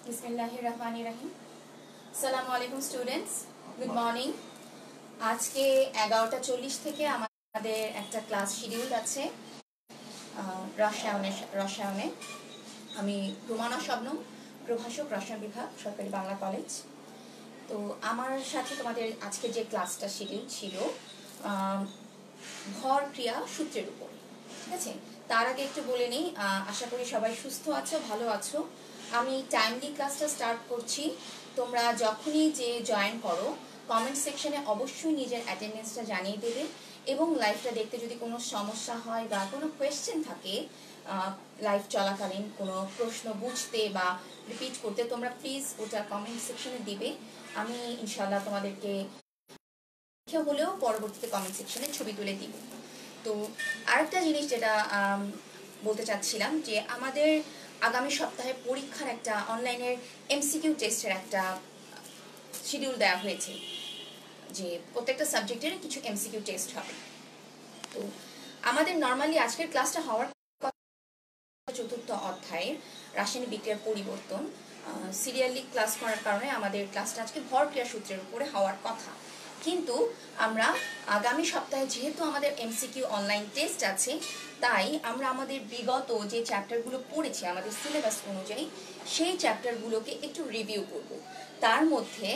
बिस्मिल्लाहिर्रहमानिर्रहीम। আসসালামু আলাইকুম স্টুডেন্টস, গুড মর্নিং। আজকে 11:40 থেকে আমাদের একটা ক্লাস শিডিউল আছে রসায়নে। আমি রুমানা শবনম, প্রভাষক রসায়ন বিভাগ, সরকারি বাংলা কলেজ। তো আমার সাথে তোমাদের আজকে যে ক্লাসটা শিডিউল ছিল ভর ক্রিয়া সূত্রের উপর, ঠিক আছে? তার আগে একটু বলে নিই, আশা করি সবাই সুস্থ আছো, ভালো আছো। আমি টাইমলি ক্লাসটা স্টার্ট করছি। তোমরা যখনই যে জয়েন করো কমেন্ট সেকশনে অবশ্যই নিজের অ্যাটেন্ডেন্সটা জানিয়ে দেবে, এবং লাইভটা দেখতে যদি কোনো সমস্যা হয় বা কোনো কোয়েশ্চেন থাকে লাইভ চলাকালীন, কোনো প্রশ্ন বুঝতে বা রিপিট করতে, তোমরা প্লিজ ওটা কমেন্ট সেকশনে দিবে। আমি ইনশাল্লাহ তোমাদেরকে হলেও পরবর্তীতে কমেন্ট সেকশনে ছবি তুলে দিব। তো আরেকটা জিনিস যেটা বলতে চাচ্ছিলাম, যে আমাদের আগামী সপ্তাহে পরীক্ষার একটা অনলাইনের এমসিকিউ টেস্টের একটা শিডিউল দেওয়া হয়েছে, যে প্রত্যেকটা সাবজেক্টের কিছু এমসিকিউ টেস্ট হবে। তো আমাদের নর্মালি আজকের ক্লাসটা হওয়ার চতুর্থ অধ্যায়ে রাসায়নিক বিক্রিয়ার পরিবর্তন সিরিয়ালি ক্লাস করার কারণে আমাদের ক্লাসটা আজকে ভর ক্রিয়া সূত্রের উপরে হওয়ার কথা। কিন্তু আমরা আগামী সপ্তাহে যেহেতু আমাদের এমসিকিউ অনলাইন টেস্ট আছে, তাই আমরা আমাদের বিগত যে চ্যাপ্টারগুলো পড়েছি আমাদের সিলেবাস অনুযায়ী সেই চ্যাপ্টারগুলোকে একটু রিভিউ করব। তার মধ্যে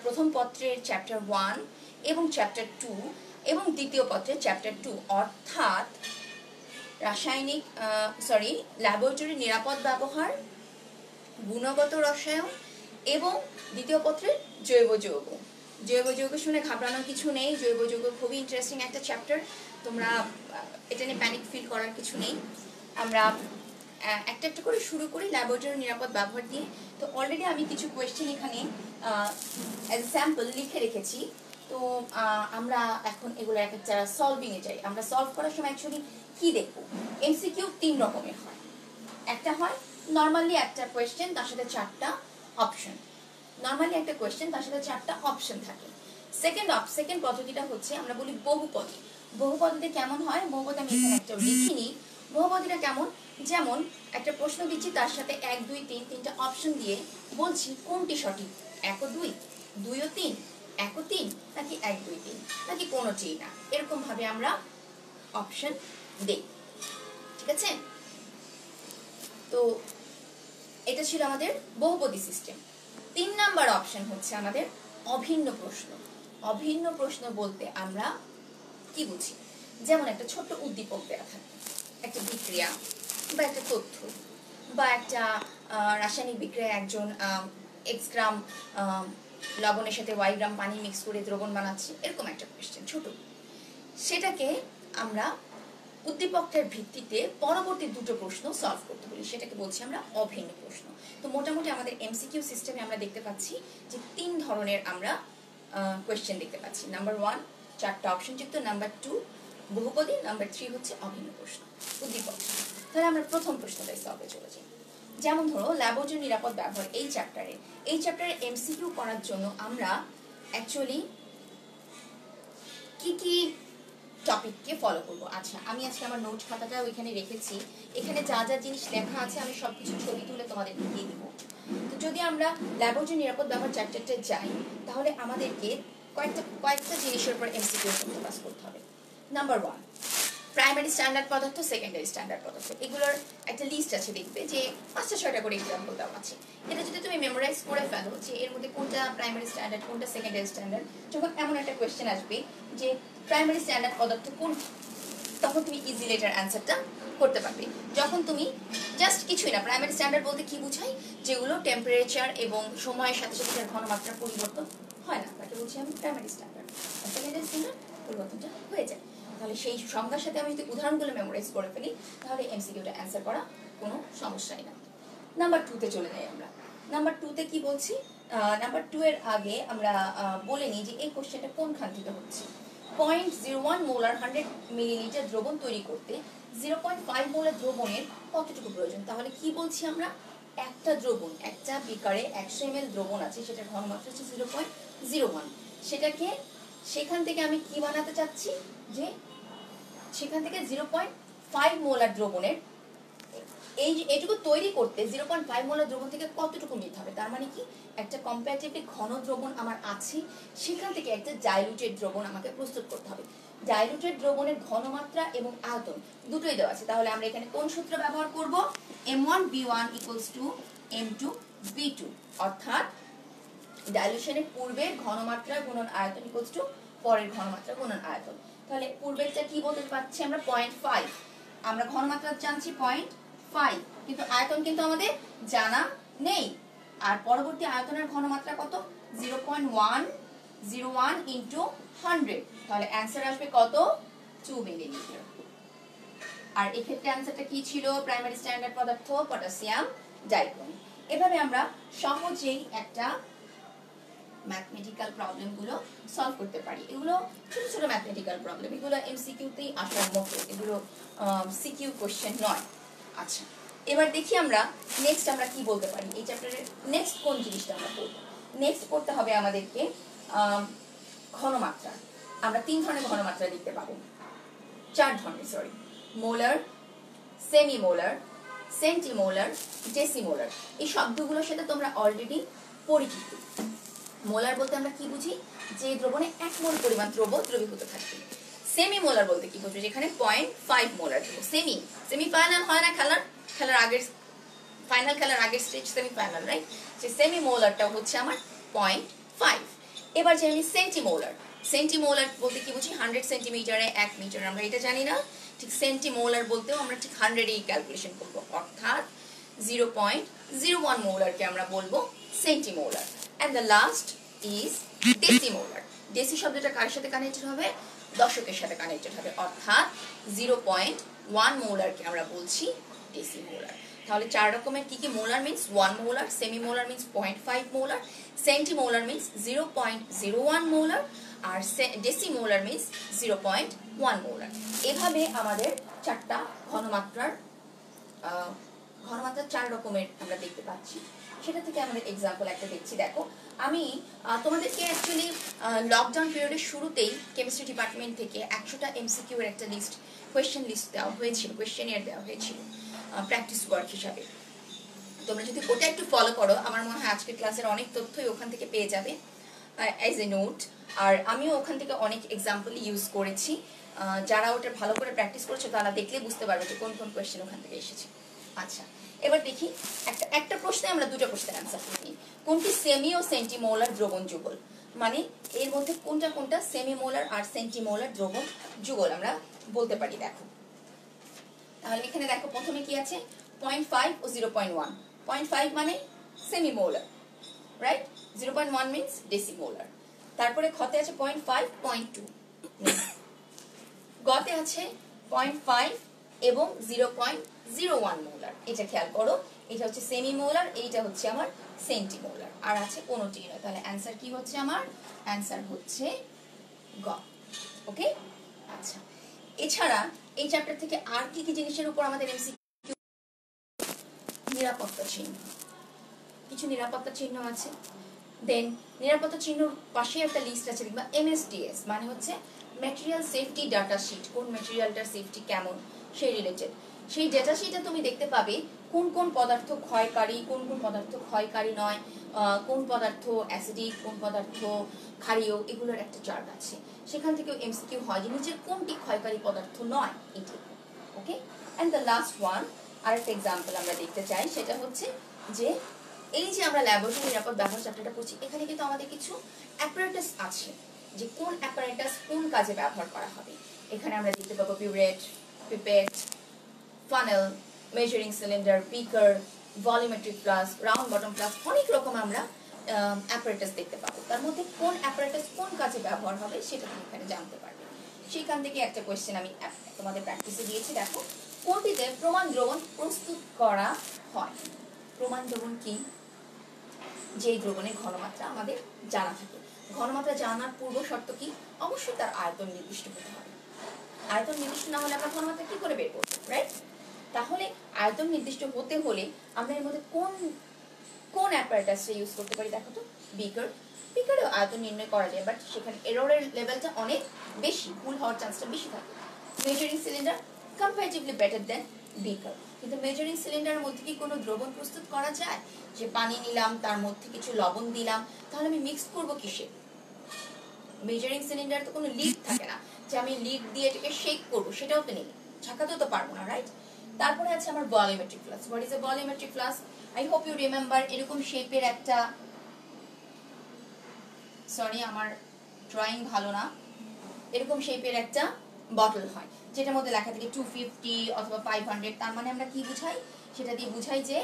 প্রথম পত্রের চ্যাপ্টার 1 এবং চ্যাপ্টার 2 এবং দ্বিতীয় পত্রের চ্যাপ্টার 2, অর্থাৎ ল্যাবরেটরি নিরাপদ ব্যবহার, গুণগত রসায়ন এবং দ্বিতীয় পত্রের জৈব যৌগ। জৈব যৌগ শুনে ঘাবড়ানোর কিছু নেই, জৈব যৌগ খুবই ইন্টারেস্টিং একটা চ্যাপ্টার, তোমরা এটা নিয়ে প্যানিক ফিল করার কিছু নেই। আমরা একটা একটা করে শুরু করি ল্যাবরেটরি নিরাপদ ব্যবহার দিয়ে। তো অলরেডি আমি কিছু কোয়েশ্চেন এখানে অ্যাজ স্যাম্পল লিখে রেখেছি। তো আমরা এখন এগুলো এক একটা সলভিংয়ে যাই। আমরা সলভ করার সময় অ্যাকচুয়ালি কি দেখবো, এমসিকিউ 3 রকমের হয়। একটা হয় নর্মালি একটা কোয়েশ্চেন, তার সাথে 4টা অপশন। নর্মালি একটা কোয়েশ্চেন, তার সাথে 4টা অপশন থাকে। সেকেন্ড পদ্ধতিটা হচ্ছে আমরা বলি বহুপদী। বহুপদীতে কেমন হয়, বহুপদী আমি এখানে একটা লিখিনি। বহুপদীটা কেমন, যেমন একটা প্রশ্ন দিচ্ছি, তার সাথে 1 2 3 তিনটা অপশন দিয়ে বলছি কোনটি সঠিক, 1 ও 2, 2 ও 3, 1 ও 3, নাকি 1 2 3, নাকি কোনোটিই না। এরকম ভাবে আমরা অপশন দেই, ঠিক আছে? তো এটা ছিল আমাদের বহুপদী সিস্টেম। 3 নাম্বার অপশন হচ্ছে আমাদের অভিন্ন প্রশ্ন। অভিন্ন প্রশ্ন বলতে আমরা কি বুঝি, যেমন একটা ছোট্ট উদ্দীপক দেওয়া থাকে, একটা বিক্রিয়া বা একটা তথ্য বা একটা রাসায়নিক বিক্রিয়া, একজন x গ্রাম লবণের সাথে y গ্রাম পানি মিক্স করে দ্রবণ বানাচ্ছে, এরকম একটা কোয়েশ্চেন ছোট। সেটাকে আমরা উদ্দীপকের ভিত্তিতে পরবর্তী দুটো প্রশ্ন সলভ করতে বলি, সেটাকে বলছি আমরা অভিন্ন প্রশ্ন। তো মোটামুটি আমাদের এমসিকিউ সিস্টেমে আমরা দেখতে পাচ্ছি যে 3 ধরনের আমরা কোয়েশ্চেন দেখতে পাচ্ছি। নাম্বার 1 4টা অপশন যুক্ত, নাম্বার 2 বহুপদী, নাম্বার 3 হচ্ছে অভিন্ন প্রশ্ন, উদ্দীপক। তাহলে আমরা প্রথম প্রশ্নটাই সলভে চলে যাই। যেমন ধরো ল্যাবরেটরি নিরাপদ ব্যবহার, এই চ্যাপ্টারে এমসিকিউ করার জন্য আমরা অ্যাকচুয়ালি কি টপিককে ফলো করবো। আচ্ছা, আমি আজকে আমার নোট খাতাটা ওইখানে রেখেছি, এখানে যা যা জিনিস লেখা আছে আমি সবকিছু ছবি তুলে তোমাদের দিয়ে দিব। তো যদি আমরা ল্যাবরেটরি নিরাপদ ব্যবহার চ্যাপ্টারটা যাই, তাহলে আমাদেরকে কয়েকটা জিনিসের উপর এমসিকিউ ফোকাস করতে হবে। নাম্বার 1 প্রাইমারি স্ট্যান্ডার্ড পদার্থ, সেকেন্ডারি স্ট্যান্ডার্ড পদার্থ, এগুলোর একটা লিস্ট আছে, দেখবে যে 5টা 6টা করে এক্সাম্পল দেওয়া আছে। এটা যদি তুমি মেমোরাইজ করে ফেলো যে এর মধ্যে কোনটা প্রাইমারি স্ট্যান্ডার্ড, কোনটা সেকেন্ডারি স্ট্যান্ডার্ড, যখন এমন একটা কোয়েশ্চেন আসবে যে প্রাইমারি স্ট্যান্ডার্ড পদার্থ কোন, তখন তুমি ইজিলি এটার অ্যান্সারটা করতে পারবে। যখন তুমি জাস্ট কিছুই না, প্রাইমারি স্ট্যান্ডার্ড বলতে কি বুঝাই, যেগুলো টেম্পারেচার এবং সময়ের সাথে সাথে তার ঘনমাত্রা পরিবর্তন হয় না, তাকে বলছি আমি প্রাইমারি স্ট্যান্ডার্ড। সেকেন্ডারি স্ট্যান্ডার্ড পরিবর্তনটা হয়ে যায়। তাহলে সেই সংজ্ঞার সাথে আমি যদি উদাহরণগুলো মেমোরাইজ করে ফেলি, তাহলে এমসিকিউটা অ্যান্সার করা কোনো সমস্যাই না। নাম্বার 2তে চলে যাই আমরা। নাম্বার 2তে কি বলছি, নাম্বার 2 এর আগে আমরা বলে নিই যে এই কোশ্চেনটা কোনখান থেকে হচ্ছে। 0.01 মোলার 100 মিলিলিটার দ্রবণ তৈরি করতে 0.5 মোলার দ্রবণের কতটুকু প্রয়োজন। তাহলে কি বলছি আমরা, একটা দ্রবণ, একটা বিকারে 100 ml দ্রবণ আছে, সেটার ঘনমাত্রা হচ্ছে 0.01। সেখান থেকে আমি কি বানাতে চাচ্ছি, যে সেখান থেকে 0.5 5 মোলার দ্রবণের এইটুকু তৈরি করতে 0.5 মোলার দ্রবণ থেকে কতটুকু নিতে হবে, তার মানে কি একটা কম্পারেটিভলি ঘন দ্রবণ আমার আছে, সেখান থেকে একটা ডাইলুটেড দ্রবণ আমাকে প্রস্তুত করতে হবে। ডাইলুটেড দ্রবণের ঘনমাত্রা এবং আয়তন দুটোই দেওয়া আছে, তাহলে আমরা এখানে কোন সূত্র ব্যবহার করব, m1v1 = m2v2, অর্থাৎ ডাইলুশনের পূর্বের ঘনমাত্রা গুণন আয়তন = পরের ঘনমাত্রা গুণন আয়তন। তাহলে পূর্বেরটা কি বলতে পারছি আমরা 0.5, আমরা ঘনমাত্রা জানছি 0.5, কিন্তু আয়তন কিন্তু আমাদের জানা নেই। আর পরবর্তী আয়তনের ঘনমাত্রা কত, 0.101 × 100, তাহলে অ্যান্সার আসবে কত, 2 মিলিলিটার। আর এক্ষেত্রে অ্যান্সারটা কি ছিল, প্রাইমারি স্ট্যান্ডার্ড পদার্থ পটাশিয়াম ডাইক্রোমেট। এভাবে আমরা সহজেই একটা ম্যাথমেটিক্যাল প্রবলেম গুলো সলভ করতে পারি। এগুলো ছোট ছোট ম্যাথমেটিক্যাল প্রবলেম, এগুলো এমসিকিউতেই আসার মতো, এগুলো সিকিউ কোশ্চেন নয়। আচ্ছা, এবার দেখি আমরা নেক্সট আমরা কি বলতে পারি এই চ্যাপ্টারের নেক্সট কোন জিনিসটা আমরা পড়ব। নেক্সট পড়তে হবে আমাদেরকে ঘনমাত্রা। আমরা 3 ধরনের ঘনমাত্রা লিখতে পাবো, 4 ধরনের, sorry, molar, semimolar, centimolar, decimolar. এই শব্দগুলোর সাথে তোমরা অলরেডি পরিচিত। মোলার বলতে আমরা কি বুঝি, যে দ্রবণে 1 মোল পরিমাণ দ্রবীভূত থাকে। সেমি মোলার বলতে কি বুঝবো, যেখানে 0.5 মোলার দেবো। সেমি ফাইনাল হয় না খেলার আগের, ফাইনাল খেলার আগের স্টেজ সেমি ফাইনাল, রাইট? যে সেমি মোলারটা হচ্ছে আমার 0.5। এবার যে আমি সেন্টিমোলার বলতে কি বুঝি, 100 সেন্টিমিটারে 1 মিটার, আমরা এটা জানি না, ঠিক সেন্টিমোলার বলতেও আমরা ঠিক 100-এই ক্যালকুলেশন করবো, অর্থাৎ 0.01 মোলারকে আমরা বলবো centimolar. And the last is decimolar. Deci শব্দটা কার সাথে কানেক্টেড হবে, দশকের সাথে কানেক্টেড হবে, অর্থাৎ 0.1 মোলারকে আমরা বলছি ডেসিমোলার। তাহলে 4 রকমের কি কি, molar means 1 molar, semimolar means 0.5 molar, centimolar means 0.01 molar, আর ডেসিমোলার মিন্স 0.1 মোলার। এভাবে আমাদের 4টা ঘনমাত্রার 4 রকমের আমরা দেখতে পাচ্ছি। সেটা থেকে আমাদের এক্সাম্পল একটা দেখছি। দেখো, আমি তোমাদেরকে অ্যাকচুয়ালি লকডাউন পিরিয়ডের শুরুতেই কেমিস্ট্রি ডিপার্টমেন্ট থেকে 100টা এমসিকিউ এর একটা লিস্ট, কোয়েশ্চেন লিস্ট দেওয়া হয়েছিল, কোয়েশ্চেনিয়ার দেওয়া হয়েছিল প্র্যাকটিস ওয়ার্ক হিসাবে। তোমরা যদি ওটা একটু ফলো করো, আমার মনে হয় আজকের ক্লাসের অনেক তথ্যই ওখান থেকে পেয়ে যাবে অ্যাজ এ নোট। আর আমিও ওখান থেকে অনেক এক্সাম্পল ইউজ করেছি। যারা ওটা ভালো করে প্র্যাকটিস করেছে তারা দেখলে বুঝতে পারবে যে কোন কোন কোয়েশ্চেন ওখান থেকে এসেছে। আচ্ছা, এবার দেখি একটা প্রশ্নে আমরা 2টা কোশ্চেন অ্যান্সার করে নিই। কোনটি সেমি ও সেন্টিমোলার দ্রবণ যুগল, মানে এর মধ্যে কোনটা কোনটা সেমিমোলার আর সেন্টিমোলার দ্রবণ যুগল আমরা বলতে পারি। দেখো, তাহলে এখানে দেখো প্রথমে কি আছে, 0.5 ও 0.1। 0.5 মানে সেমিমোলার, রাইট? 0.1 means decimolar. তারপরে খতে আছে 0.5, 0.2। গতে আছে 0.5 এবং 0.01 মোলার। এটা খেয়াল করো, এটা হচ্ছে সেমিমোলার, এইটা হচ্ছে আমার সেন্টিমোলার, আর আছে কোনোটি নয়। তাহলে অ্যান্সার কি হচ্ছে আমার, অ্যান্সার হচ্ছে গ। ওকে, আচ্ছা, এছাড়া এই চ্যাপ্টার থেকে আর কি কি জিনিসের উপর আমাদের এমসিকিউ, নিরাপত্তা চিহ্ন, কিছু নিরাপত্তা চিহ্ন আছে। দেন নিরাপত্তা চিহ্নর পাশে একটা লিস্ট আছে, দেখবা MSDS, মানে হচ্ছে ম্যাটেরিয়াল সেফটি ডাটা শিট, কোন ম্যাটেরিয়ালটার সেফটি কেমন সেই রিলেটেড। সেই ডেটা শিটে তুমি দেখতে পাবে কোন কোন পদার্থ ক্ষয়কারী, কোন কোন পদার্থ ক্ষয়কারী নয়, কোন পদার্থ অ্যাসিডিক, কোন পদার্থ ক্ষারীয়, এগুলোর একটা চার্ট আছে। সেখান থেকেও এমসিকিউ হয় যে নিচের কোনটি ক্ষয়কারী পদার্থ নয়, এটি। ওকে, অ্যান্ড দ্য লাস্ট ওয়ান, আরেকটা এক্সাম্পল আমরা দেখতে চাই, সেটা হচ্ছে যে এই যে আমরা ল্যাবরেটরি নিরাপদ ব্যবহার চ্যাপ্টারটা পড়ছি, এখানে কিন্তু আমাদের কিছু অ্যাপারেটাস আছে, যে কোন অ্যাপারেটাস কোন কাজে ব্যবহার করা হবে। এখানে আমরা দেখতে পাবো burette, pipette, funnel, measuring cylinder, beaker, volumetric flask, round bottom flask, অনেক রকম আমরা অ্যাপারেটাস দেখতে পাবো। তার মধ্যে কোন অ্যাপারেটাস কোন কাজে ব্যবহার হবে সেটা তুমি এখানে জানতে পারবে। সেখান থেকে একটা কোয়েশ্চেন আমি তোমাদের প্র্যাকটিসে দিয়েছি। দেখো, কোনটিতে প্রমাণ দ্রবণ প্রস্তুত করা হয়। প্রমাণ দ্রবণ কি, যে দ্রবণের ঘনমাত্রা আমাদের জানা থাকে। ঘনমাত্রা জানার পূর্ব শর্ত কি, অবশ্যই তার আয়তন নির্দিষ্ট হতে হবে। আয়তন নির্দিষ্ট না হলে আমরা ঘনমাত্রা কি করে বের করবো, রাইট? তাহলে আয়তন নির্দিষ্ট হতে হলে আমরা এর মধ্যে কোন কোন অ্যাপারেটাসটা ইউজ করতে পারি। দেখো তো, বিকারেও আয়তন নির্ণয় করা যায়, বাট সেখানে এররের লেভেলটা অনেক বেশি, ভুল হওয়ার চান্সটা বেশি থাকে। Measuring cylinder comparatively better than beaker. কিন্তু মেজারিং সিলিন্ডারের মধ্যে কি কোনো দ্রবণ প্রস্তুত করা যায়? যে পানি নিলাম, তার মধ্যে কিছু লবণ দিলাম, তাহলে আমি মিক্স করবো কিসে? মেজারিং সিলিন্ডার তো কোনো লিড থাকে না যে আমি লিড দিয়ে এটাকে শেক করবো, সেটাও তো নেই, ঝাঁকাতেও তো পারবো না, রাইট? তারপরে আছে আমার volumetric flask. What is a volumetric flask? I hope you remember, এরকম শেপের একটা, সরি আমার ড্রয়িং ভালো না, এরকম শেপের একটা বটল হয় যেটার মধ্যে লেখা থাকে 250 অথবা 500। তার মানে আমরা কি বুঝাই? সেটা দিয়ে বুঝাই যে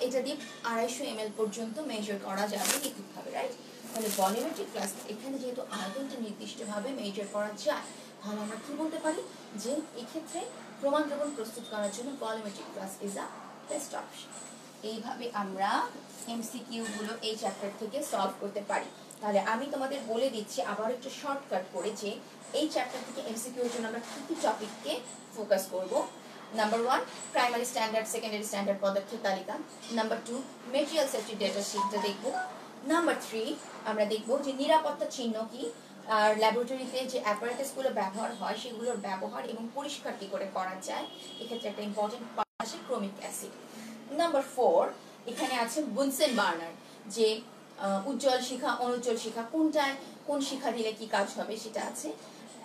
এটা দিয়ে 250 ml পর্যন্ত মেজার করা যাবে নিখুঁতভাবে, রাইট? তাহলে ভলিউমেট্রিক ফ্লাস্ক এখানে যেহেতু আয়তনটা নির্দিষ্টভাবে মেজার করা যায়, তাহলে আমরা কি বলতে পারি যে এক্ষেত্রে প্রমাণ দ্রবণ প্রস্তুত করার জন্য volumetric flask is a best option. এইভাবে আমরা এমসিকিউ গুলো এই চ্যাপ্টার থেকে সলভ করতে পারি। তাহলে আমি তোমাদের বলে দিচ্ছি আবার একটু শর্টকাট করে যে এই চ্যাপ্টার থেকে এমসিকিউ এর জন্য আমরা কি কি টপিককে ফোকাস করব। Number 1 primary standard, secondary standard পদার্থের তালিকা। নাম্বার 2 মেটেরিয়াল সেফটি ডেটা শিটটা দেখব। নাম্বার 3 আমরা দেখব যে নিরাপত্তা চিহ্ন কি, আর ল্যাবরেটরিতে যে অ্যাপারেটাসগুলো ব্যবহার হয় সেগুলোর ব্যবহার এবং পরিষ্কার কি করে করা যায়, এক্ষেত্রে একটা ইম্পর্টেন্ট পার্ট আছে ক্রোমিক অ্যাসিড। নাম্বার 4 এখানে আছে বুনসেন বার্নার, যে উজ্জ্বল শিখা, অনুজ্জ্বল শিখা, কোনটায় কোন শিখা দিলে কি কাজ হবে সেটা আছে।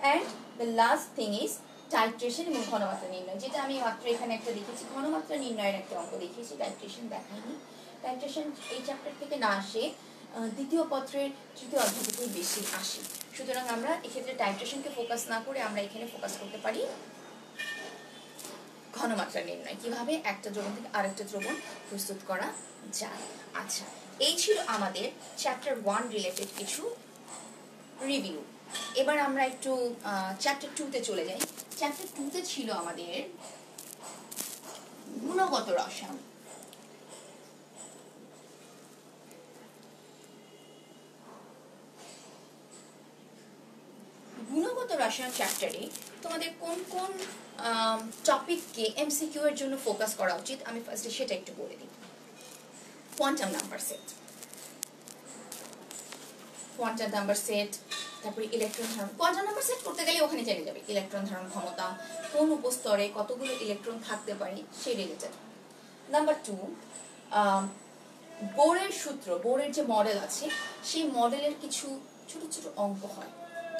And the last thing is titration এবং ঘনমাত্রা নির্ণয়, যেটা আমি মাত্র এখানে একটা লিখেছি, ঘনমাত্রা নির্ণয়ের একটা অঙ্ক দেখিয়েছি, টাইট্রেশন দেখাইনি। টাইট্রেশন এই চ্যাপ্টার থেকে না আসে, দ্বিতীয় পত্রের তৃতীয় অধ্যায় থেকেই বেশি আসে। সুতরাং আমরা এক্ষেত্রে টাইট্রেশনকে ফোকাস না করে আমরা এখানে ফোকাস করতে পারি ঘনমাত্রা নির্ণয়, কিভাবে একটা দ্রবণ থেকে আরেকটা দ্রবণ প্রস্তুত করা যায়। আচ্ছা, এই ছিল আমাদের চ্যাপ্টার 1 রিলেটেড কিছু রিভিউ। এবার আমরা একটু চ্যাপ্টার 2 তে চলে যাই। চ্যাপ্টার 2 তে ছিল আমাদের গুণগত রসায়ন। গুণগত রসায়ন চ্যাপ্টারে তোমাদের কোন কোন টপিককে এমসিকিউ এর জন্য ফোকাস করা উচিত আমি ফার্স্টে সেটা একটু বলে দিই। Quantum number set, quantum number set, তারপরে ইলেকট্রন ধারণ। কোয়ান্টাম নাম্বার সেট করতে গেলে ওখানে জেনে যাবে ইলেকট্রন ধারণ ক্ষমতা, কোন উপস্তরে কতগুলো ইলেকট্রন থাকতে পারে সেই রিলেটেড। নাম্বার 2 বোরের সূত্র, বোরের যে মডেল আছে সেই মডেলের কিছু ছোট ছোট অঙ্ক হয়।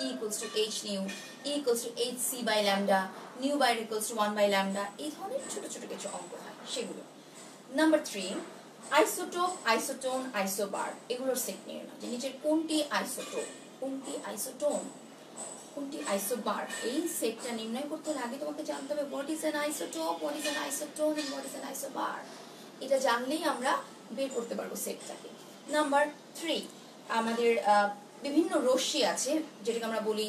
E equals to H nu, E equals to H C by lambda, nu by equals to 1 by lambda, এই ধরনের ছোট ছোট কিছু অঙ্ক হয় সেগুলো। নাম্বার 3 আইসোটোপ, আইসোটোন, আইসোবার, এগুলোর সেট নিয়ে না যে নিচের কোনটি আইসোটোপ, কোনটি আইসোটোন, কোনটি আইসোবার, এই সেটটা নির্ণয় করতে হলে আগে তোমাকে জানতে হবে what is an isotope, what is an isotone and what is an isobar. এটা জানলেই আমরা বের করতে পারবো সেটটাকে। নাম্বার 3 আমাদের বিভিন্ন রশ্মি আছে, যেটাকে আমরা বলি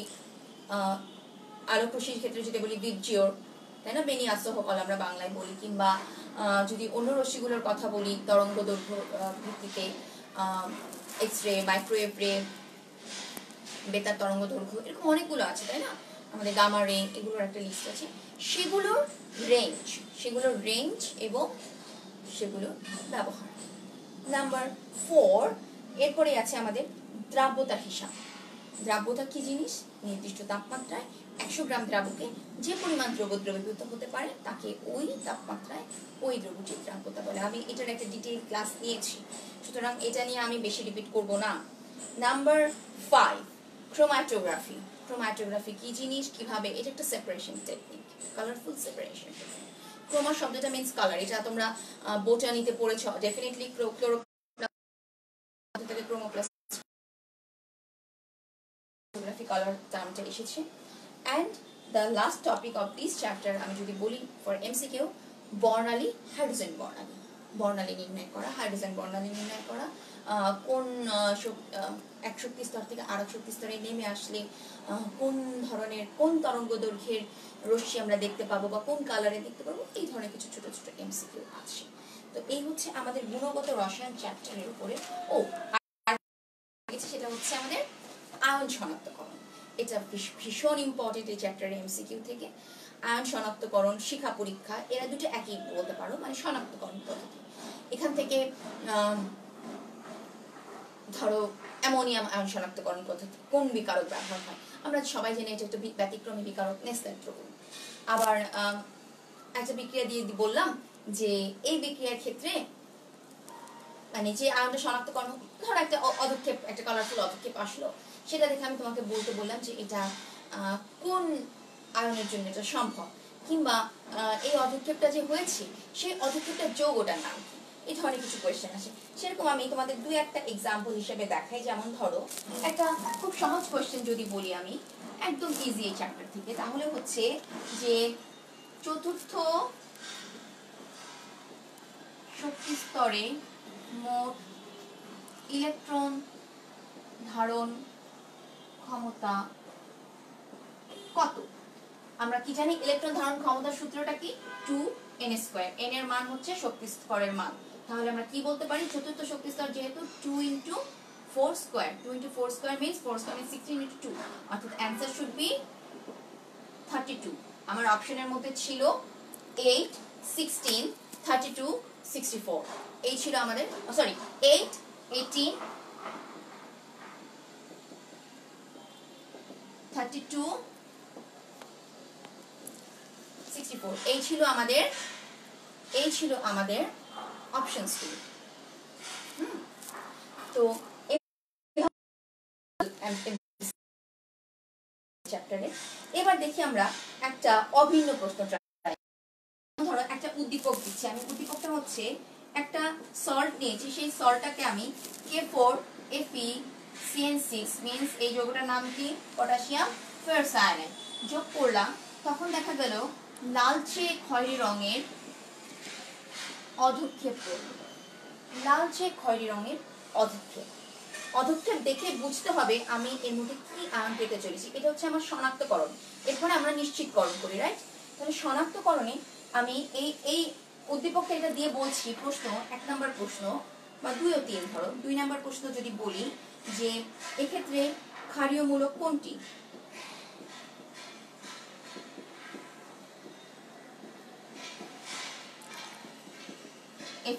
আলোক রশ্মির ক্ষেত্রে যদি বলি বিবজিওর, তাই না, বেনিয়াসহ আমরা বাংলায় বলি, কিংবা যদি অন্য রশ্মিগুলোর কথা বলি তরঙ্গ দৈর্ঘ্য ভিত্তিতে এক্স রে, মাইক্রোওয়েভ রে, বেতার তরঙ্গ দৈর্ঘ্য, এরকম অনেকগুলো আছে, তাই না, আমাদের গামা রে, এগুলোর একটা লিস্ট আছে। সেগুলোর রেঞ্জ এবং সেগুলোর ব্যবহার। নাম্বার 4 এরপরে আছে আমাদের দ্রাব্যতার হিসাব। দ্রাব্যতা কি জিনিস? নির্দিষ্ট তাপমাত্রায় 100 গ্রাম দ্রাবকে যে পরিমাণ দ্রবীভূত হতে পারে তাকে ওই তাপমাত্রায় ওই দ্রব্যটির দ্রাব্যতা বলে। আমি এটার একটা ডিটেইল ক্লাস নিয়েছি, সুতরাং এটা নিয়ে আমি বেশি রিপিট করব না। নাম্বার 5 ক্রোম্যাটোগ্রাফি। ক্রোম্যাটোগ্রাফি কি জিনিস, কিভাবে, এটা একটা separation technique, colourful separation. Croma শব্দটা মিন্স কালার, এটা তোমরা বোটানিতে পড়েছ ডেফিনেটলি। ক্লোরোপ্লাস্ট থেকে ক্রোমোপ্লাস্ট কালার টার্মটা এসেছে। And the last topic of this chapter আমি যদি বলি ফর এমসিকিউ, বর্ণালী, হাইড্রোজেন বর্ণালী, বর্ণালী নির্ণয় করা, হাইড্রোজেন বর্ণালী নির্ণয় করা, কোন এক শক্তি স্তর থেকে আরেক শক্তি স্তরে নেমে আসলে কোন ধরনের, কোন তরঙ্গ দৈর্ঘ্যের রশ্মি আমরা দেখতে পাবো বা কোন কালারে দেখতে পাবো, এই ধরনের কিছু ছোট ছোট এমসিকিউ আছে। তো এই হচ্ছে আমাদের গুণগত রসায়ন চ্যাপ্টারের উপরে। ও আর সেটা হচ্ছে আমাদের আয়ন শনাক্তকরণ। এটা ভীষণ ইম্পর্টেন্ট এই চ্যাপ্টারের এমসিকিউ থেকে। আয়ন শনাক্তকরণ, শিখা পরীক্ষা, এরা দুটো একই বলতে পারো, মানে শনাক্তকরণ পদ্ধতি। এখান থেকে ধরো অ্যামোনিয়াম আয়ন শনাক্তকরণ পদ্ধতি, কোন বিকারক ব্যবহার হয়, আমরা সবাই জানি এটা একটা ব্যতিক্রমী বিকারক, নেসলের দ্রবণ। আবার একটা বিক্রিয়া দিয়ে বললাম যে এই বিক্রিয়ার ক্ষেত্রে মানে যে আয়নটা শনাক্তকরণ, ধরো একটা অদক্ষেপ, একটা কালারফুল অদক্ষেপ আসলো, সেটা দেখে আমি তোমাকে বলতে বললাম যে এটা কোন আয়নের জন্য এটা সম্ভব, কিংবা এই অদক্ষেপটা যে হয়েছে সেই অদক্ষেপটার যৌগটার নাম কি, এই ধরনের কিছু কোয়েশ্চেন আসে। সেরকম আমি তোমাদের দুই একটা এক্সাম্পল হিসেবে দেখাই। যেমন ধরো একটা খুব সহজ কোয়েশ্চেন যদি বলি আমি, একদম ইজি এই চ্যাপ্টার থেকে, তাহলে হচ্ছে যে চতুর্থ শক্তি স্তরে মোট ইলেকট্রন ধারণ ক্ষমতা কত? আমরা কি জানি ইলেকট্রন ধারণ ক্ষমতার সূত্রটা কি? 2n²। n এর মান হচ্ছে শক্তি স্তরের মান। তাহলে আমরা কি বলতে পারি? চতুর্থ শক্তি স্তর যেহেতু 2 × 4², 2 × 4² means 4² means 16 × 2, অর্থাৎ অ্যানসার শুড বি 32। আমার অপশনের মধ্যে ছিল 8, 16, 32, 64। এই ছিল আমাদের, সরি 8, 18, 32, 64। এই ছিল আমাদের অপশনস গুলো। তো চ্যাপ্টারে এবার দেখি আমরা একটা অভিন্ন প্রশ্ন। ধরো একটা উদ্দীপক দিচ্ছি আমি, উদ্দীপকটা হচ্ছে একটা সল্ট নিয়েছি, সেই সল্টটাকে আমি K4FeCN6 মিন্স এই যৌগটার নাম কি? পটাশিয়াম ফেরোসায়ানাইড যোগ করলাম। তখন দেখা গেল লালচে খয়েরি রঙের অধক্ষেপ পড়ল। লালচে খয়েরি রঙের অধক্ষেপ। অধক্ষেপ দেখে বুঝতে হবে আমি এর মধ্যে কি আয়ন পেতে চলেছি। এটা হচ্ছে আমার শনাক্তকরণ। এরপরে আমরা নিশ্চিতকরণ করি, রাইট? তাহলে শনাক্তকরণে আমি এই উদ্দীপকটা এটা দিয়ে বলছি। প্রশ্ন 1 নম্বর প্রশ্ন বা 2 ও 3, ধরো 2 নম্বর প্রশ্ন যদি বলি যে এক্ষেত্রে ক্ষারীয় মূলক কোনটি?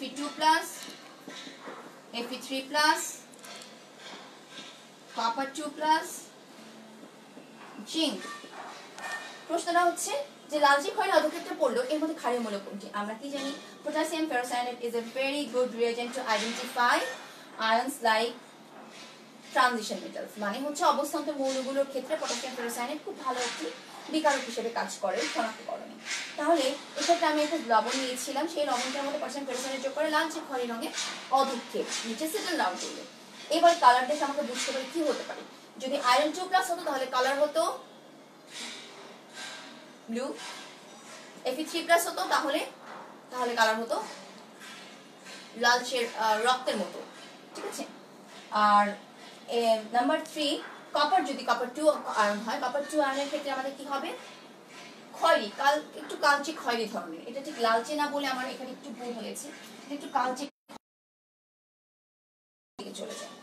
Fe2+, Fe3+, copper 2+, zinc. প্রশ্নটা হচ্ছে যে লালচে খয়েরি অধক্ষেপটা পড়লো, এর মধ্যে ক্ষারীয় মূলক কোনটি? আমরা কি জানি? Potassium ferrocyanide is a very good reagent to identify ions like transition metals। মানে হচ্ছে অবস্থান্তর মৌলগুলোর ক্ষেত্রে পটাশিয়াম ফেরোসায়ানাইড খুব ভালো একটি বিকারক হিসেবে কাজ করে শনাক্তকরণে। তাহলে এক্ষেত্রে আমি একটা লবণ নিয়েছিলাম, সেই লবণটার মধ্যে পটাশিয়াম ফেরোসায়ানাইড যোগ করে লালচে খয়েরি রঙের অধক্ষেপ নিচে সেটেল ডাউন করলো। এবার কালার দেখে আমাকে বুঝতে পারি কি হতে পারে। যদি আয়রন 2+ হতো তাহলে কালার হতো ব্লু। Fe3+ হতো তাহলে কালার হতো লালচে রক্তের মতো, ঠিক আছে? আর নাম্বার 3 কপার, যদি কপার 2 আয়ন হয়, কপার 2 আয়নের ক্ষেত্রে আমাদের কি হবে? খয়েরি, একটু কালচে খয়েরি ধরনের। এটা ঠিক লালচে না বলে আমার এখানে একটু ভুল হয়েছে, একটু কালচে দিকে চলে যায়,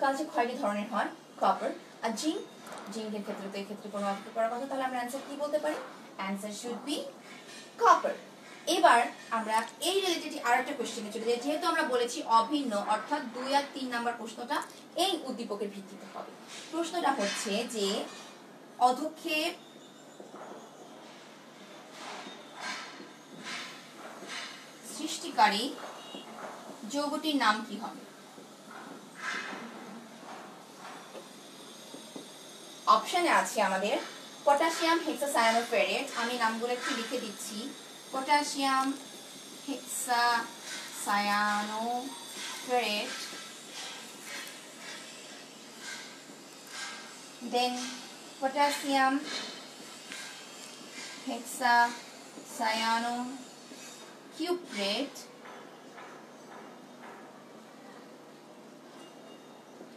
কালচে খয়েরি ধরনের হয় কপার। আর জিঙ্কের ক্ষেত্রে তো এই ক্ষেত্রে কোনো অর্থ করার কথা, তাহলে আমরা অ্যান্সার কি বলতে পারি? Answer should be copper. এবার আমরা এই রিলেটেড আরেকটা কোশ্চেনে চলে যাই। যেহেতু আমরা বলেছি অভিন্ন, অর্থাৎ 2 আর 3 নাম্বার প্রশ্নটা এই উদ্দীপকের ভিত্তিতে হবে। প্রশ্নটা হচ্ছে যে অধক্ষেপ সৃষ্টিকারী যৌগটির নাম কি হবে? অপশনে আছে আমাদের পটাশিয়াম হেক্সাসায়ানোফেরেট। আমি নামগুলো একটু লিখে দিচ্ছি। পটাশিয়াম হেক্সাসায়ানোফেরেট, দেন পটাশিয়াম হেক্সাসায়ানোকিউপ্রেট,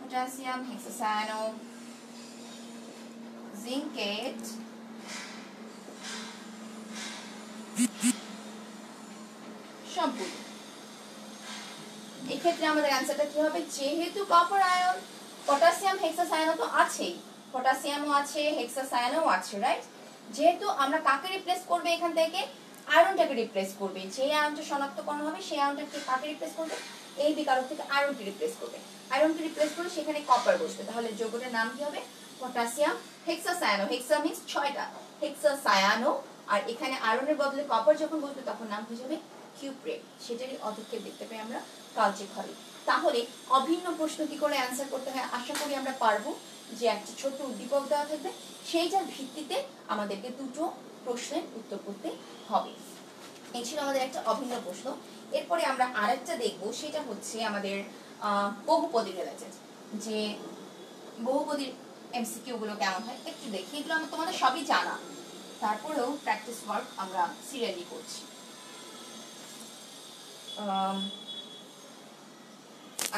potassium hexacyanozincate, সবগুলো। এই ক্ষেত্রে আমাদের অ্যান্সারটা কি হবে? যেহেতু কপার আয়ন, পটাশিয়াম হেক্সাসায়ানো তো আছেই, পটাশিয়ামও আছে, হেক্সাসায়ানও আছে, রাইট? যেহেতু আমরা কাকে রিপ্লেস করবে এখান থেকে? আয়রনটাকে রিপ্লেস করবে। যে আয়নটা শনাক্তকরণ হবে সেই আয়নটাকে কাকে রিপ্লেস করবে? এই বিকারক থেকে আয়রনকে রিপ্লেস করবে। আয়রনকে রিপ্লেস করলে সেখানে কপার বসবে। তাহলে যৌগটার নাম কি হবে? পটাশিয়াম হেক্সাসায়ানো। হেক্সা মিন্স 6টা, হেক্সাসায়ানো আর এখানে আয়রনের বদলে কপার যখন বসবে তখন নাম হয়ে যাবে কিউপ্রেট। সেটারই অধক্ষেপ দেখতে পাই আমরা কালচে ঘরে। তাহলে অভিন্ন প্রশ্ন কি করে অ্যান্সার করতে হয় আশা করি আমরা পারবো। যে একটা ছোট্ট উদ্দীপক দেওয়া থাকবে, সেইটার ভিত্তিতে আমাদেরকে দুটো প্রশ্নের উত্তর করতে হবে। এই ছিল আমাদের একটা অভিন্ন প্রশ্ন। এরপরে আমরা আরেকটা দেখব, সেটা হচ্ছে আমাদের বহুপদী রিলেটেড। যে বহুপদীর এমসিকিউ গুলো কেমন হয় একটু দেখি। এগুলো আমরা তোমাদের সবই জানা, তারপরেও প্র্যাকটিস ওয়ার্ক আমরা সিরিয়ালি করছি।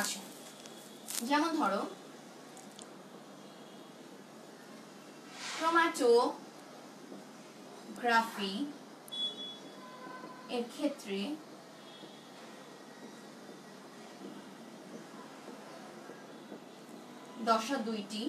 আচ্ছা, যেমন ধরো ক্রোমাটোগ্রাফি এর ক্ষেত্রে দশা দুইটি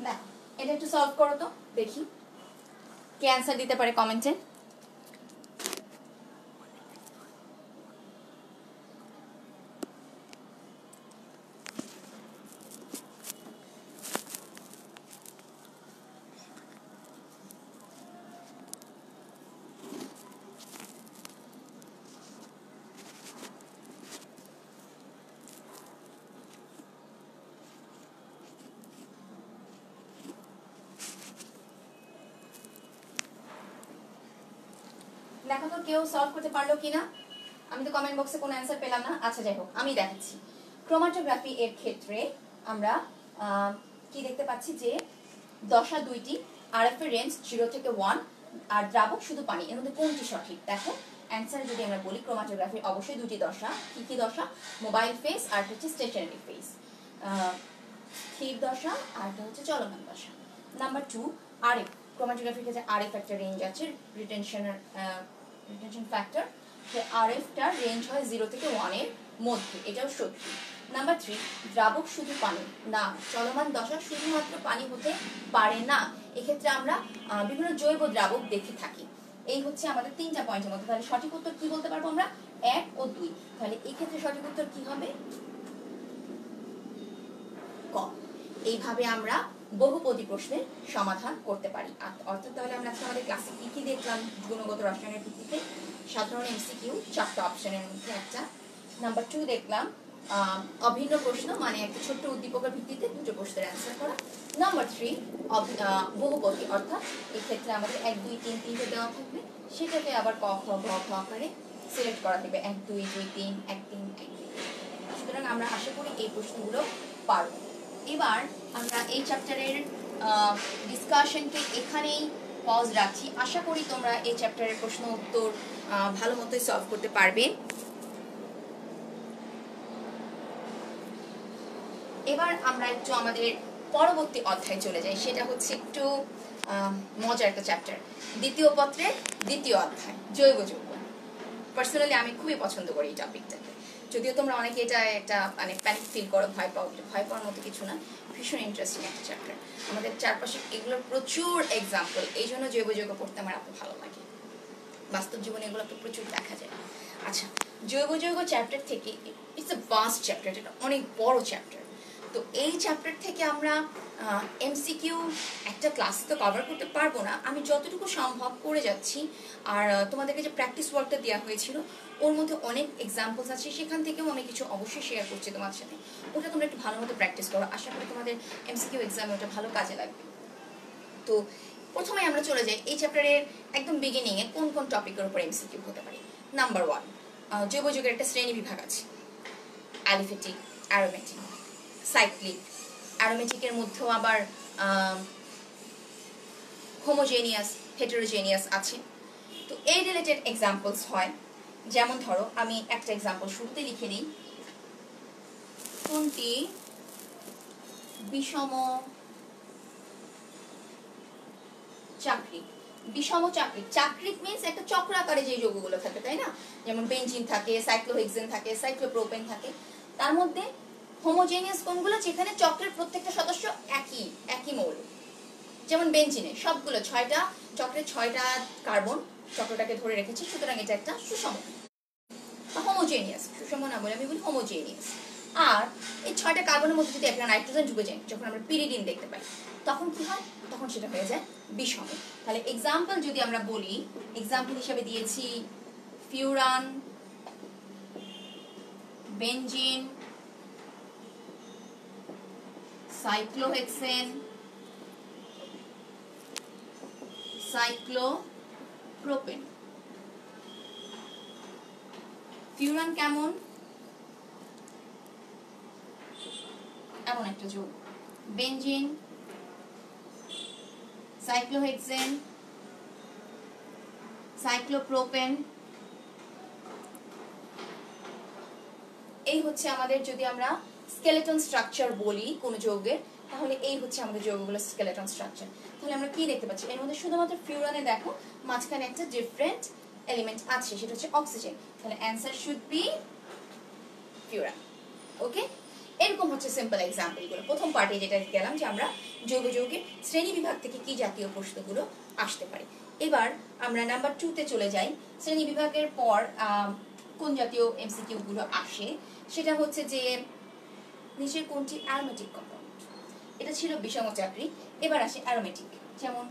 না, এটা একটু সলভ করো তো দেখি কে অ্যান্সার দিতে পারে কমেন্টে। দেখো তো কেউ সলভ করতে পারলো কিনা। আমি তো কমেন্ট বক্সে কোনো অ্যান্সার পেলাম না। আচ্ছা যাই হোক, আমি দেখাচ্ছি। ক্রোমাটোগ্রাফি এর ক্ষেত্রে আমরা কি দেখতে পাচ্ছি যে দশা দুইটি, আরএফ এর রেঞ্জ 0 থেকে 1, আর দ্রাবক শুধু পানি। এর মধ্যে কোনটি সঠিক? দেখো অ্যান্সার যদি আমরা বলি, ক্রোমাটোগ্রাফি অবশ্যই দুটি দশা। কি কি দশা? মোবাইল ফেস আর হচ্ছে স্টেশনারি ফেস, স্থির দশা আর হচ্ছে চলমান দশা। Number 2 RF. ক্রোমাটোগ্রাফির ক্ষেত্রে আরএফ একটা রেঞ্জ আছে, রিটেনশন ফ্যাক্টর। আরএফটার রেঞ্জ হয় 0 থেকে 1 এর মধ্যে, এটাও সত্যি। নাম্বার 3 দ্রাবক শুধু পানি না, চলমান দশা শুধুমাত্র পানি হতে পারে না। এক্ষেত্রে আমরা বিভিন্ন জৈব দ্রাবক দেখে থাকি। এই হচ্ছে আমাদের 3টা পয়েন্টের মধ্যে। তাহলে সঠিক উত্তর কি বলতে পারবো আমরা? 1 ও 2। তাহলে এই ক্ষেত্রে সঠিক উত্তর কি হবে? ক। এইভাবে আমরা বহুপদী প্রশ্নের সমাধান করতে পারি। অর্থাৎ তাহলে আমরা আজকে আমাদের ক্লাসে কি কি দেখলাম গুণগত রসায়নের ভিত্তিতে? সাধারণ এমসিকিউ 4টা অপশনের মধ্যে একটা। নাম্বার 2 দেখলাম অভিন্ন প্রশ্ন, মানে একটা ছোট্ট উদ্দীপকের ভিত্তিতে দুটো প্রশ্নের অ্যান্সার করা। নাম্বার 3 বহুপদী, অর্থাৎ এই ক্ষেত্রে আমাদের 1 2 3 3টে দেওয়া থাকবে, সেটাকে আবার ক খ গ ঘ আকারে সিলেক্ট করা থাকবে 1 2 2 3 1 3 1 2। সুতরাং আমরা আশা করি এই প্রশ্নগুলো পারব। এবার আমরা এই চ্যাপ্টারের ডিসকাশনকে এখানেই পজ রাখছি। আশা করি তোমরা এই চ্যাপ্টারের প্রশ্ন উত্তর ভালো মতোই সলভ করতে পারবে। এবার আমরা একটু আমাদের পরবর্তী অধ্যায়ে চলে যাই। সেটা হচ্ছে একটু মজার একটা চ্যাপ্টার, দ্বিতীয় পত্রের দ্বিতীয় অধ্যায়, জৈব যৌগ। পার্সোনালি আমি খুবই পছন্দ করি এই টপিকটাকে। যদিও তোমরা অনেকে এটা একটা মানে প্যানিক ফিল করো, ভয় পাওয়ার মতো কিছু না, ভীষণ ইন্টারেস্টিং একটা চ্যাপ্টার। আমাদের চারপাশে এগুলোর প্রচুর এক্সাম্পল, এই জন্য জৈব যৌগ পড়তে আমার এত ভালো লাগে। বাস্তব জীবনে এগুলো তো প্রচুর দেখা যায়। আচ্ছা, জৈব যৌগ চ্যাপ্টার থেকে, ইটস এ ভাস্ট চ্যাপ্টার, এটা অনেক বড় চ্যাপ্টার। তো এই চ্যাপ্টার থেকে আমরা এমসিকিউ একটা ক্লাস তো কভার করতে পারবো না, আমি যতটুকু সম্ভব করে যাচ্ছি। আর তোমাদেরকে যে প্র্যাকটিস ওয়ার্কটা দেওয়া হয়েছিল ওর মধ্যে অনেক এক্সাম্পলস আছে, সেখান থেকেও আমি কিছু অবশ্যই শেয়ার করছি তোমার সাথে। ওটা তোমরা একটু ভালো মতো প্র্যাকটিস করো, আশা করি তোমাদের এমসিকিউ এক্সামে ওটা ভালো কাজে লাগবে। তো প্রথমে আমরা চলে যাই এই চ্যাপ্টারের একদম বিগিনিংয়ে কোন কোন টপিকের উপর এমসিকিউ হতে পারে। নাম্বার 1, জৈব যৌগের একটা শ্রেণী বিভাগ আছে, অ্যালিফেটিক, অ্যারোমেটিক, সাইক্লিক। অ্যারোমেটিকের মধ্যেও আবার হোমোজেনিয়াস, হেটেরোজেনিয়াস আছে। তো এই রিলেটেড এক্সাম্পলস হয়। যেমন ধরো আমি একটা এক্সাম্পল শুরুতে লিখে নিই, কোনটি বিষম চাকরি। বিষম চাকরি, চাকরি মিন্স একটা চক্র আকারে যে যৌগগুলো থাকে, তাই না? যেমন বেনজিন থাকে, সাইক্লোহেক্সেন থাকে, সাইক্লোপ্রোপেন থাকে। তার মধ্যে হোমোজেনিয়াস কোনগুলো? যেখানে চক্রের প্রত্যেকটা সদস্য একই একই মৌল। যেমন বেনজিনে সবগুলো 6টা চক্রের 6টা কার্বন চক্রটাকে ধরে রেখেছে, সুতরাং এটা একটা সুষম বা হোমোজেনিয়াস। সুষম না বলে আমি বলি হোমোজেনিয়াস। আর এই 6টা কার্বনের মধ্যে যদি একটা নাইট্রোজেন ঢুকে যায়, যখন আমরা পিরিডিন দেখতে পাই, তখন কি হয়? তখন সেটা হয়ে যায় বিষম। তাহলে এক্সাম্পল যদি আমরা বলি, এক্সাম্পল হিসেবে দিয়েছি furan, benzene, cyclohexane, cyclopropane. Furan কেমন? এমন একটা যৌগ। বেনজিন, সাইক্লোহেক্সেন, সাইক্লোপ্রোপেন, এই হচ্ছে আমাদের, যদি আমরা স্কেলেটন স্ট্রাকচার বলি কোন যৌগের, তাহলে এই হচ্ছে আমাদের যৌগগুলোর স্কেলেটন স্ট্রাকচার। তাহলে আমরা কি দেখতে পাচ্ছি? এর মধ্যে শুধুমাত্র ফিউরানে দেখো মাঝখানে একটা ডিফারেন্ট এলিমেন্ট আছে, সেটা হচ্ছে অক্সিজেন। তাহলে অ্যান্সার শুড বি ফিউরান। ওকে, এরকম হচ্ছে সিম্পল এক্সাম্পল গুলো। প্রথম পার্টে যেটা গেলাম যে আমরা জৈব যৌগের শ্রেণী বিভাগ থেকে কি জাতীয় প্রশ্নগুলো আসতে পারে। এবার আমরা নাম্বার 2 তে চলে যাই। শ্রেণী বিভাগের পর কোন জাতীয় এমসিকিউ গুলো আসে, সেটা হচ্ছে যে নিচের কোনটি অ্যারোমেটিক কম্পাউন্ড। এটা ছিল বিষম চাকরি। এবার আসে অ্যারোমেটিক। যেমন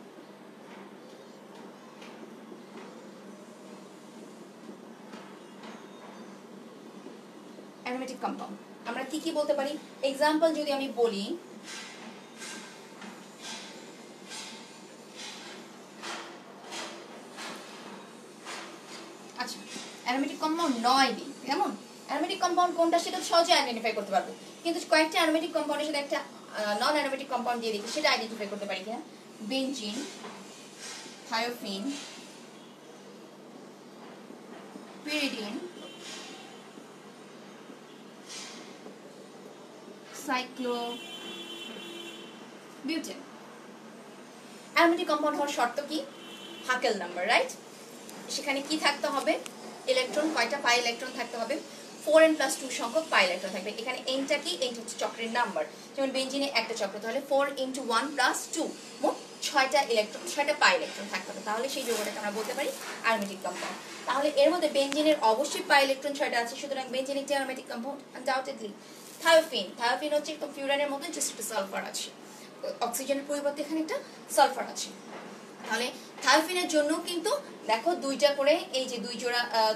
অ্যারোমেটিক কম্পাউন্ড আমরা কি কি বলতে পারি? এক্সাম্পল যদি আমি বলি, আচ্ছা অ্যারোমেটিক কম্পাউন্ড 9 দিই, কেমন? অ্যারোমেটিক কম্পাউন্ড কোনটা সেটা সহজে আইডেন্টিফাই করতে পারবো, কিন্তু কয়েকটা অ্যারোমেটিক কম্পাউন্ডের সাথে একটা নন অ্যারোমেটিক কম্পাউন্ড দিয়ে দেখি সেটা আইডেন্টিফাই করতে পারি কিনা। Benzene, thiophene, pyridine, cyclobutane. Aromatic compound হওয়ার শর্ত কি? হাকেল নাম্বার, রাইট? সেখানে কি থাকতে হবে? ইলেকট্রন, কয়টা পাই ইলেকট্রন থাকতে হবে? 4n+2 সংখ্যক পাই ইলেকট্রন থাকবে। এখানে nটা কি? n হচ্ছে চক্রের নাম্বার। যেমন বেনজিনে একটা চক্র, তাহলে 4 × 1 + 2, মোট 6টা ইলেকট্রন, 6টা পাই ইলেকট্রন থাকতে হবে। তাহলে সেই যৌগটাকে আমরা বলতে পারি অ্যারোমেটিক কম্পাউন্ড। তাহলে এর মধ্যে বেনজিনের অবশ্যই পাই ইলেকট্রন 6টা আছে, সুতরাং বেনজিন একটি aromatic compound undoubtedly. Thiophene, thiophene হচ্ছে একদম ফিউরানের মতো, জাস্ট একটা সালফার আছে, অক্সিজেনের পরিবর্তে এখানে একটা সালফার আছে। তাহলে থায়োফিনের জন্য কিন্তু দেখো দুইটা করে, এই যে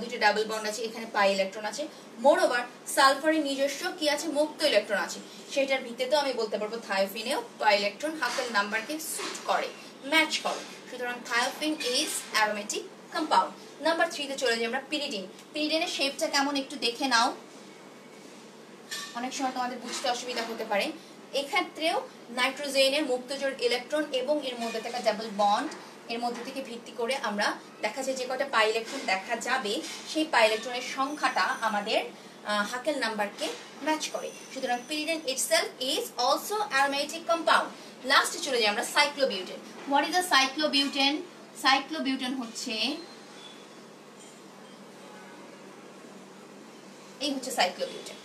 দুইটা ডাবল বন্ড আছে, এখানে পাই ইলেকট্রন আছে। মোরওভার সালফারের নিজস্ব কি আছে? মুক্ত ইলেকট্রন আছে। সেটার ভিত্তিতেও আমি বলতে পারবো থায়োফিনেও পাই ইলেকট্রন হাকেল নাম্বারকে স্যুট করে, ম্যাচ করে। সুতরাং thiophene is aromatic compound. Number 3 তে চলে যাই আমরা, পিরিডিন। পিরিডিনের শেপটা কেমন একটু দেখে নাও, অনেক সময় তোমাদের বুঝতে অসুবিধা হতে পারে। এক্ষেত্রেও নাইট্রোজেনের মুক্তজোড় ইলেকট্রন এবং এর মধ্যে থাকা ডাবল বন্ড, এর মধ্যে থেকে ভিত্তি করে আমরা দেখা যায় যে কয়টা পাই ইলেকট্রন দেখা যাবে, সেই পাই ইলেকট্রনের সংখ্যাটা আমাদের হাকেল নাম্বারকে ম্যাচ করে। সুতরাং pyridine itself is also aromatic compound. লাস্টে চলে যাই আমরা cyclobutane. What is the cyclobutane? Cyclobutane হচ্ছে, এই হচ্ছে সাইক্লোবিউটেন।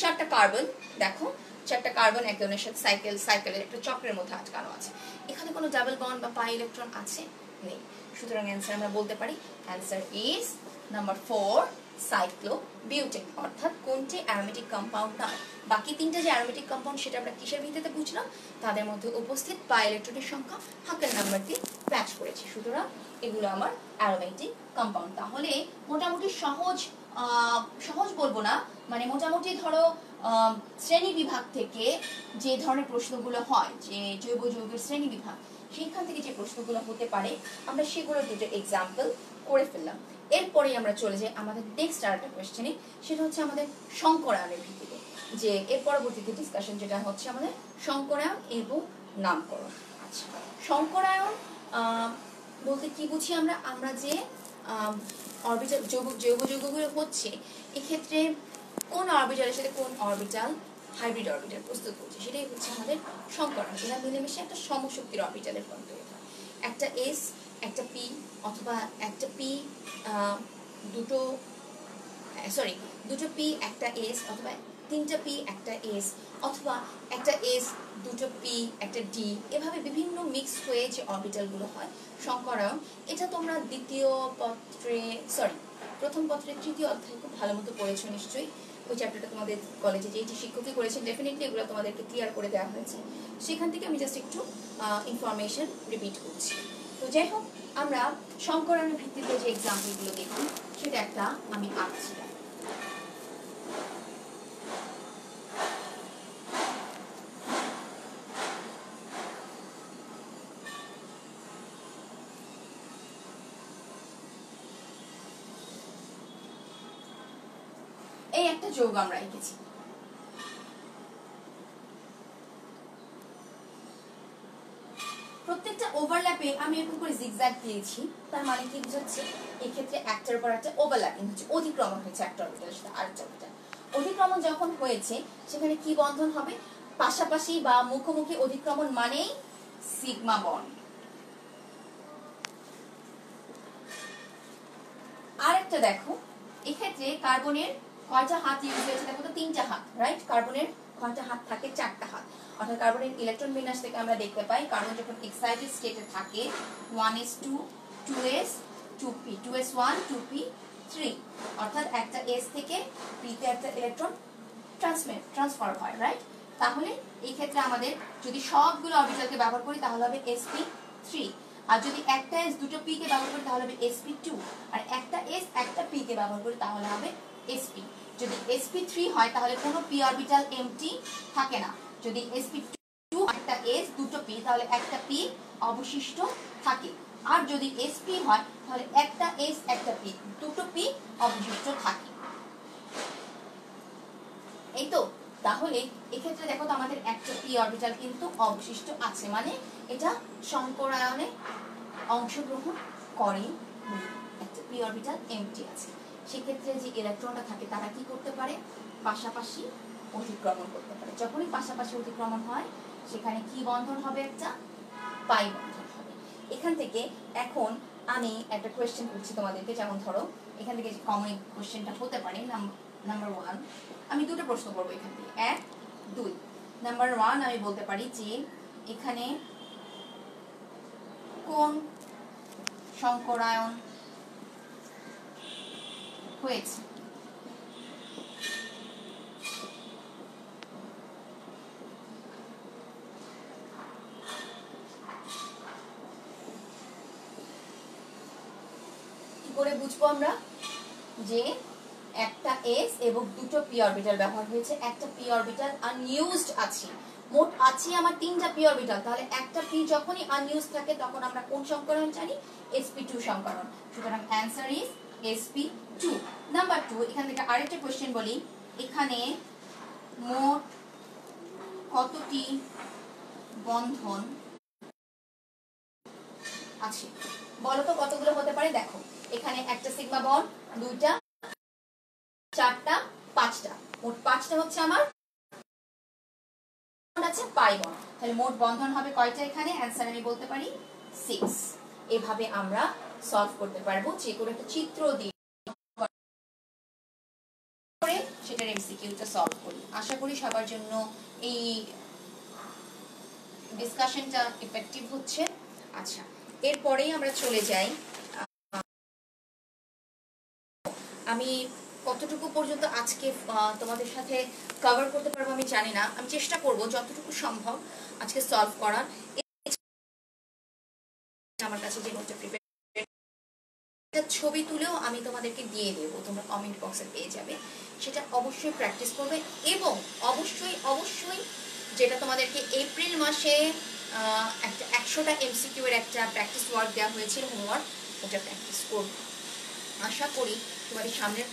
4টা কার্বন, দেখো 4টা কার্বন একে অন্যের সাথে সাইকেলের একটা চক্রের মধ্যে আটকানো আছে। এখানে কোনো ডাবল বন্ড বা পাই ইলেকট্রন আছে? নেই। সুতরাং অ্যান্সার আমরা বলতে পারি অ্যান্সার ইজ নাম্বার 4 সাইক্লোবিউটেন। অর্থাৎ কোনটি অ্যারোমেটিক কম্পাউন্ড নয়। বাকি 3টা যে অ্যারোমেটিক কম্পাউন্ড সেটা আমরা কিসের ভিত্তিতে বুঝলাম? তাদের মধ্যে উপস্থিত পাই ইলেকট্রনের সংখ্যা হাকেল নাম্বার দিয়ে ম্যাচ করেছে। সুতরাং এগুলো আমার অ্যারোমেটিক কম্পাউন্ড। তাহলে মোটামুটি সহজ বলবো না, মানে মোটামুটি ধরো শ্রেণী বিভাগ থেকে যে ধরনের প্রশ্নগুলো হয়, যে জৈব যৌগের শ্রেণী বিভাগ, সেখান থেকে যে প্রশ্নগুলো হতে পারে আমরা সেগুলো দুটো এক্সাম্পল করে ফেললাম। এরপরে আমরা চলে যাই আমাদের নেক্সট আরেকটা কোয়েশ্চেনে, সেটা হচ্ছে আমাদের সংকরায়নের ভিত্তিতে, যে এর পরবর্তীতে ডিসকাশন যেটা হচ্ছে আমাদের সংকরায়ন এবং নামকরণ। আচ্ছা, সংকরায়ন বলতে কি বুঝি আমরা? আমরা যে অরবিটাল জৈব যৌগগুলো হচ্ছে, এক্ষেত্রে কোন অরবিটালের সাথে কোন অরবিটাল হাইব্রিড অরবিটাল প্রস্তুত করছে, সেটাই হচ্ছে আমাদের সংকরণ। এরা মিলেমিশে একটা সমশক্তির অরবিটালের রূপান্তরিত হয়। একটা এস, একটা পি, অথবা একটা পি দুটো পি একটা এস, অথবা তিনটা পি একটা এস, অথবা একটা এস দুটো পি একটা ডি, এভাবে বিভিন্ন মিক্স হয়ে যে অরবিটালগুলো হয় সংকরায়ন। এটা তোমরা প্রথম পত্রের তৃতীয় অধ্যায় খুব ভালো মতো পড়েছো নিশ্চয়ই। ওই চ্যাপ্টারটা তোমাদের কলেজে যে শিক্ষকই করেছেন, ডেফিনেটলি এগুলো তোমাদেরকে ক্লিয়ার করে দেওয়া হয়েছে। সেখান থেকে আমি জাস্ট একটু ইনফরমেশন রিপিট করছি। তো যাই হোক, আমরা সংকরায়নের ভিত্তিতে যে এক্সাম্পলগুলো দেখি সেটা একটা আমি আঁকছি। এই একটা যৌগ আমরা এঁকেছি। প্রত্যেকটা ওভারল্যাপে আমি এরকম করে জিগজ্যাগ দিয়েছি, তার মানে কি বুঝাচ্ছে এক্ষেত্রে একটার উপর একটা ওভারল্যাপিং হচ্ছে, অতিক্রমণ হয়েছে একটা অরবিটালের সাথে আরেকটা অরবিটাল। অতিক্রমণ যখন হয়েছে সেখানে কি বন্ধন হবে? পাশাপাশি বা মুখোমুখি অতিক্রমণ মানেই সিগমা বন্ড। আরেকটা দেখো, এক্ষেত্রে কার্বনের কয়টা হাত ইউজ হয়েছে? দেখো তো, তিনটা হাত, রাইট? কার্বনের কয়টা হাত থাকে? চারটা হাত। অর্থাৎ কার্বনের ইলেকট্রন বিন্যাস থেকে আমরা দেখতে পাই কার্বন যখন এক্সাইটেড স্টেটে থাকে 1s2 2s 2p 2s1 2p 3, অর্থাৎ একটা s থেকে p তে একটা ইলেকট্রন ট্রান্সফার হয়, রাইট? তাহলে এই ক্ষেত্রে আমাদের যদি সবগুলো অরবিটালকে ব্যবহার করি তাহলে হবে sp3, আর যদি একটা s দুটো p কে ব্যবহার করি তাহলে হবে sp2, আর একটা s একটা p কে ব্যবহার করি তাহলে হবে sp। যদি sp3 হয় তাহলে কোনো p অরবিটাল এমটি থাকে না। যদি sp2 একটা s দুটো p তাহলে একটা p অবশিষ্ট থাকে। আর যদি sp হয় তাহলে একটা s একটা p দুটো p অবশিষ্ট থাকে। এই তো, তাহলে এক্ষেত্রে দেখো তো আমাদের একটা p অরবিটাল কিন্তু অবশিষ্ট আছে, মানে এটা সংকরায়নে অংশগ্রহণ করে, একটা p অরবিটাল এমটি আছে। সেক্ষেত্রে যে ইলেকট্রনটা থাকে তারা কি করতে পারে? পাশাপাশি অতিক্রমণ করতে পারে। যখনই পাশাপাশি অতিক্রমণ হয় সেখানে কি বন্ধন হবে? একটা পাই বন্ধন হবে। এখান থেকে এখন আমি একটা কোয়েশ্চেন করছি তোমাদেরকে, যেমন ধরো এখান থেকে যে কমন কোয়েশ্চেনটা হতে পারে নাম্বার 1, আমি দুটো প্রশ্ন করবো এখান থেকে, 1 2। নাম্বার 1 আমি বলতে পারি যে এখানে কোন সংকরায়ন হয়েছে? কি করে বুঝবো আমরা যে একটা s এবং দুটো p অরবিটাল ব্যবহার হয়েছে? একটা p অরবিটাল আনইউজড আছে, মোট আছে আমার তিনটা p অরবিটাল, তাহলে একটা p যখনই আনইউজড থাকে তখন আমরা কোন সংকরণ জানি? sp2 সংকরণ। সুতরাং অ্যানসার ইজ sp2। নাম্বার 2, এখান থেকে আরেকটা কোশ্চেন বলি, এখানে মোট কতটি বন্ধন আছে? বলো তো কতগুলো হতে পারে? দেখো এখানে একটা সিগমা বন্ড, দুইটা, চারটা, পাঁচটা, মোট পাঁচটা হচ্ছে আমার আছে পাই বন্ড। তাহলে মোট বন্ধন হবে কয়টা এখানে? অ্যানসার আমি বলতে পারি 6। এভাবে আমরা সলভ করতে পারবো যে কোনো একটা চিত্র দিয়ে সেটার এমসিকিউটা সলভ করি। আশা করি সবার জন্য এই ডিসকাশনটা ইফেক্টিভ হচ্ছে। আচ্ছা, এরপরেই আমরা চলে যাই, আমি কতটুকু পর্যন্ত আজকে তোমাদের সাথে কভার করতে পারবো আমি জানি না, আমি চেষ্টা করব যতটুকু সম্ভব আজকে সলভ করার। আমার কাছে যে নোটটা প্রিপেয়ার, ছবি তুলেও আমি তোমাদেরকে দিয়ে দেব, তোমরা কমেন্ট বক্সে পেয়ে যাবে, সেটা অবশ্যই প্র্যাকটিস করবে। এবং অবশ্যই অবশ্যই যেটা তোমাদেরকে এপ্রিল মাসে একটা 100টা এমসিকিউ এর একটা প্র্যাকটিস ওয়ার্ক দেওয়া হয়েছিল, হোমওয়ার্ক, ওটা প্র্যাকটিস করবে। আশা করি তোমাদের সামনের